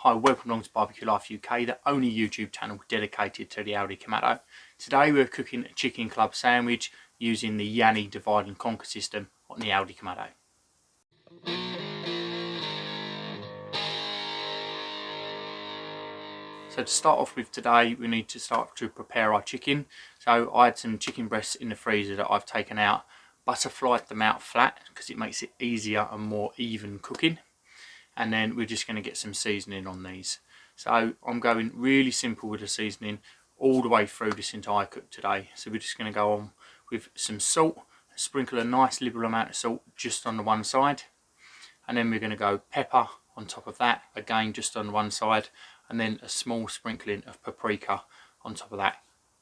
Hi, welcome along to Barbecue Life UK, the only YouTube channel dedicated to the Aldi Kamado. Today we're cooking a chicken club sandwich using the Ynni divide and conquer system on the Aldi Kamado. So to start off with today, we need to start to prepare our chicken. So I had some chicken breasts in the freezer that I've taken out, butterflied them out flat because it makes it easier and more even cooking. And then we're just going to get some seasoning on these. So I'm going really simple with the seasoning all the way through this entire cook today. So we're just going to go on with some salt, sprinkle a nice liberal amount of salt just on the one side, and then we're going to go pepper on top of that, again just on one side, and then a small sprinkling of paprika on top of that,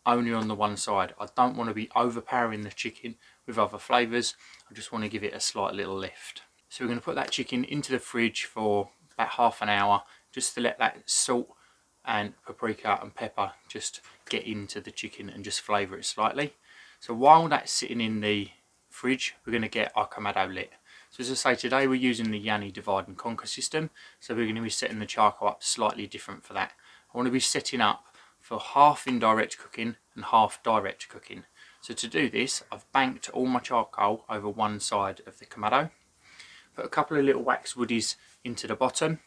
only on the one side. I don't want to be overpowering the chicken with other flavours, I just want to give it a slight little lift. So we're going to put that chicken into the fridge for about half an hour, just to let that salt and paprika and pepper just get into the chicken and just flavour it slightly. So while that's sitting in the fridge, we're going to get our Kamado lit. So as I say, today we're using the Ynni divide and conquer system, so we're going to be setting the charcoal up slightly different for that. I want to be setting up for half indirect cooking and half direct cooking. So to do this, I've banked all my charcoal over one side of the Kamado, put a couple of little wax woodies into the bottom,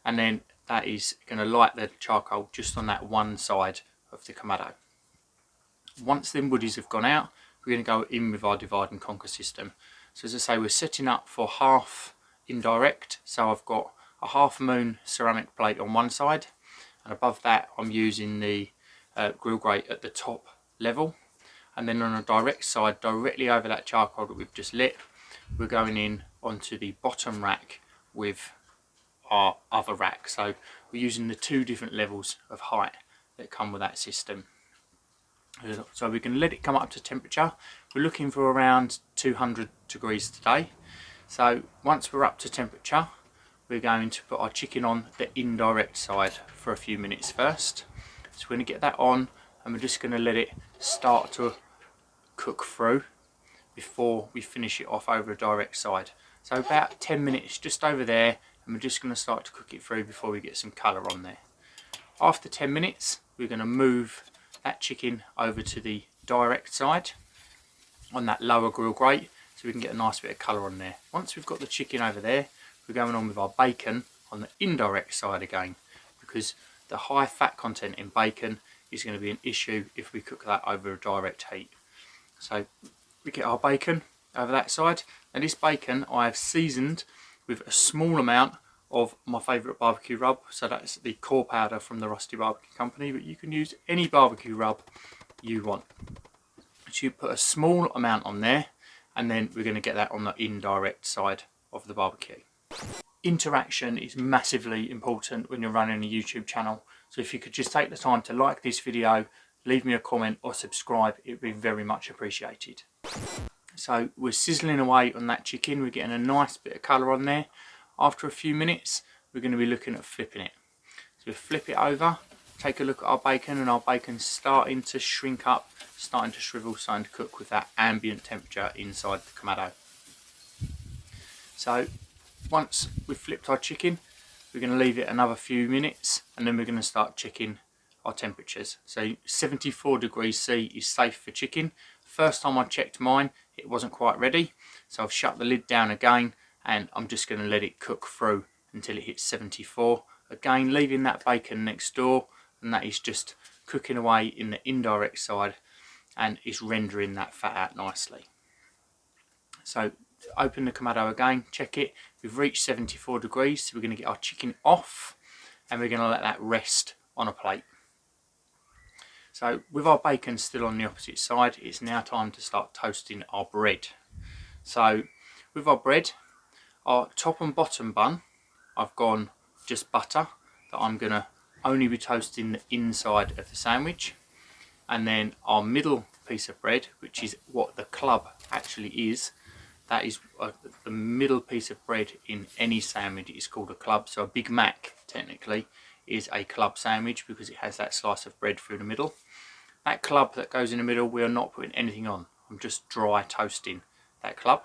and then that is going to light the charcoal just on that one side of the Kamado. Once them woodies have gone out, we're going to go in with our divide and conquer system. So as I say, we're setting up for half indirect, so I've got a half moon ceramic plate on one side, and above that I'm using the grill grate at the top level, and then on a direct side, directly over that charcoal that we've just lit, we're going in onto the bottom rack with our other rack. So we're using the two different levels of height that come with that system. So we can let it come up to temperature. We're looking for around 200 degrees today. So once we're up to temperature, we're going to put our chicken on the indirect side for a few minutes first. So we're going to get that on, and we're just going to let it start to cook through before we finish it off over a direct side. So about 10 minutes just over there, and we're just going to start to cook it through before we get some colour on there. After 10 minutes, we're going to move that chicken over to the direct side on that lower grill grate, so we can get a nice bit of colour on there. Once we've got the chicken over there, we're going on with our bacon on the indirect side again, because the high fat content in bacon is going to be an issue if we cook that over a direct heat. So we get our bacon over that side, and this bacon I have seasoned with a small amount of my favourite barbecue rub. So that's the core powder from the Rusty Barbecue Company, but you can use any barbecue rub you want. So you put a small amount on there, and then we're going to get that on the indirect side of the barbecue. Interaction is massively important when you're running a YouTube channel, so if you could just take the time to like this video, leave me a comment or subscribe, it would be very much appreciated. So we're sizzling away on that chicken, we're getting a nice bit of colour on there. After a few minutes, we're going to be looking at flipping it. So we flip it over, take a look at our bacon, and our bacon's starting to shrink up, starting to shrivel, starting to cook with that ambient temperature inside the Kamado. So once we've flipped our chicken, we're going to leave it another few minutes, and then we're going to start checking our temperatures. So 74 degrees C is safe for chicken. First time I checked mine, it wasn't quite ready, so I've shut the lid down again, and I'm just going to let it cook through until it hits 74. Again, leaving that bacon next door, and that is just cooking away in the indirect side, and it's rendering that fat out nicely. So open the Kamado again, check it, we've reached 74 degrees, so we're going to get our chicken off, and we're going to let that rest on a plate. So with our bacon still on the opposite side, it's now time to start toasting our bread. So with our bread, our top and bottom bun, I've gone just butter, that I'm going to only be toasting the inside of the sandwich. And then our middle piece of bread, which is what the club actually is, that is the middle piece of bread in any sandwich is called a club. So a Big Mac technically is a club sandwich because it has that slice of bread through the middle. That club that goes in the middle, we are not putting anything on. I'm just dry toasting that club.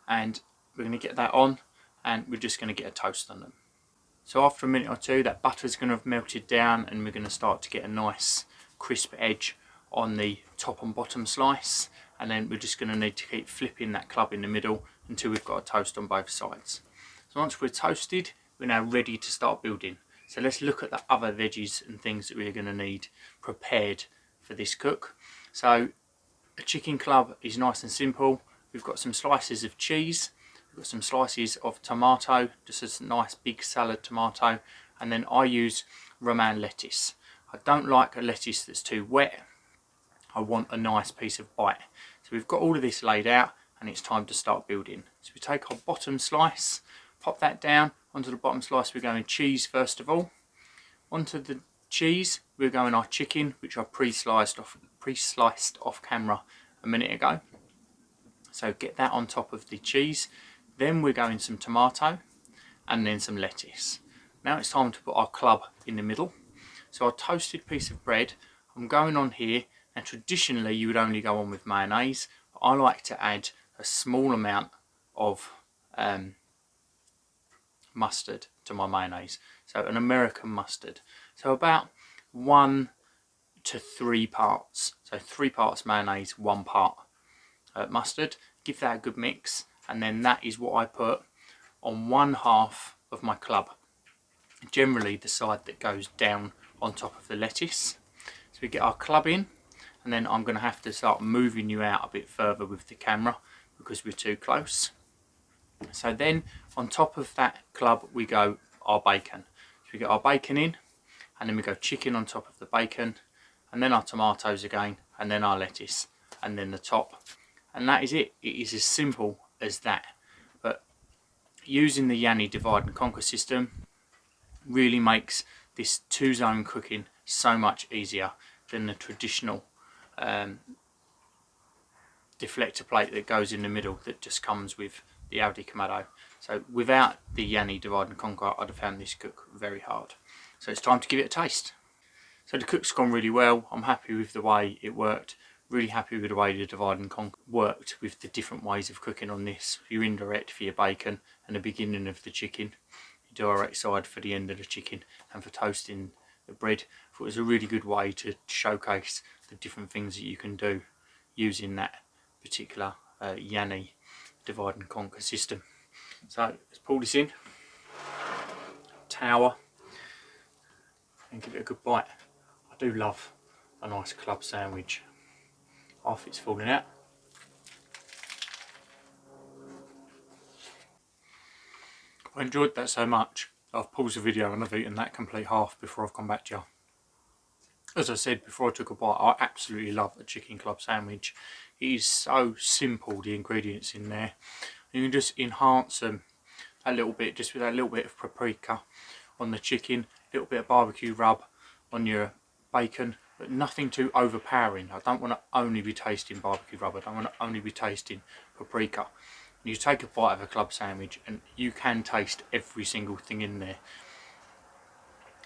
And we're going to get that on, and we're just going to get a toast on them. So after a minute or two, that butter's going to have melted down and we're going to start to get a nice crisp edge on the top and bottom slice. And then we're just going to need to keep flipping that club in the middle until we've got a toast on both sides. So once we're toasted, we're now ready to start building. So let's look at the other veggies and things that we're going to need prepared for this cook. So a chicken club is nice and simple. We've got some slices of cheese, we've got some slices of tomato, just a nice big salad tomato, and then I use romaine lettuce. I don't like a lettuce that's too wet. I want a nice piece of bite. So we've got all of this laid out and it's time to start building. So we take our bottom slice, pop that down. Onto the bottom slice we're going cheese first of all. Onto the cheese we're going our chicken, which I pre-sliced off camera a minute ago. So get that on top of the cheese. Then we're going some tomato and then some lettuce. Now it's time to put our club in the middle. So our toasted piece of bread, I'm going on here. Now traditionally you would only go on with mayonnaise, but I like to add a small amount of mustard to my mayonnaise. So an American mustard. So about 1 to 3 parts. So 3 parts mayonnaise, 1 part mustard. Give that a good mix, and then that is what I put on 1/2 of my club. Generally the side that goes down on top of the lettuce. So we get our club in, and then I'm going to have to start moving you out a bit further with the camera because we're too close. So then on top of that club we go our bacon. So we get our bacon in, and then we go chicken on top of the bacon, and then our tomatoes again, and then our lettuce, and then the top. And that is it. It is as simple as that. But using the Ynni divide and conquer system really makes this 2-zone cooking so much easier than the traditional deflector plate that goes in the middle that just comes with the Aldi Kamado. So without the Ynni divide and conquer, I'd have found this cook very hard. So it's time to give it a taste. So the cook's gone really well. I'm happy with the way it worked. Really happy with the way the divide and conquer worked with the different ways of cooking on this. Your indirect for your bacon and the beginning of the chicken. Your direct side for the end of the chicken and for toasting the bread. I thought it was a really good way to showcase the different things that you can do using that particular Ynni divide and conquer system. So let's pull this in, tower, and give it a good bite. I do love a nice club sandwich. Half it's falling out. I enjoyed that so much I've paused the video and I've eaten that complete half before I've come back to you. As I said before I took a bite, I absolutely love a chicken club sandwich. It is so simple, the ingredients in there. You can just enhance them a little bit just with a little bit of paprika on the chicken, a little bit of barbecue rub on your bacon, but nothing too overpowering. I don't want to only be tasting barbecue rub, I don't want to only be tasting paprika. You take a bite of a club sandwich and you can taste every single thing in there.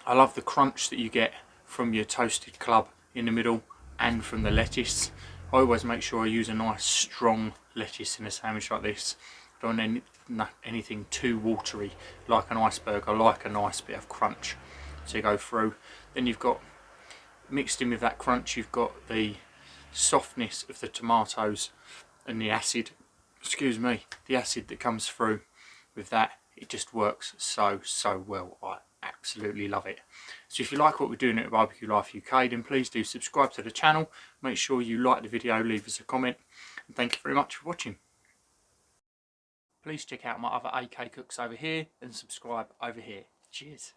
I love the crunch that you get from your toasted club in the middle and from the lettuce. I always make sure I use a nice strong lettuce in a sandwich like this. I don't want anything too watery like an iceberg. I like a nice bit of crunch to go through. Then you've got, mixed in with that crunch, you've got the softness of the tomatoes and the acid, the acid that comes through with that. It just works so well. I absolutely love it. So if you like what we're doing at Barbecue Life UK, then please do subscribe to the channel. Make sure you like the video, leave us a comment, and thank you very much for watching. Please check out my other AK cooks over here and subscribe over here. Cheers.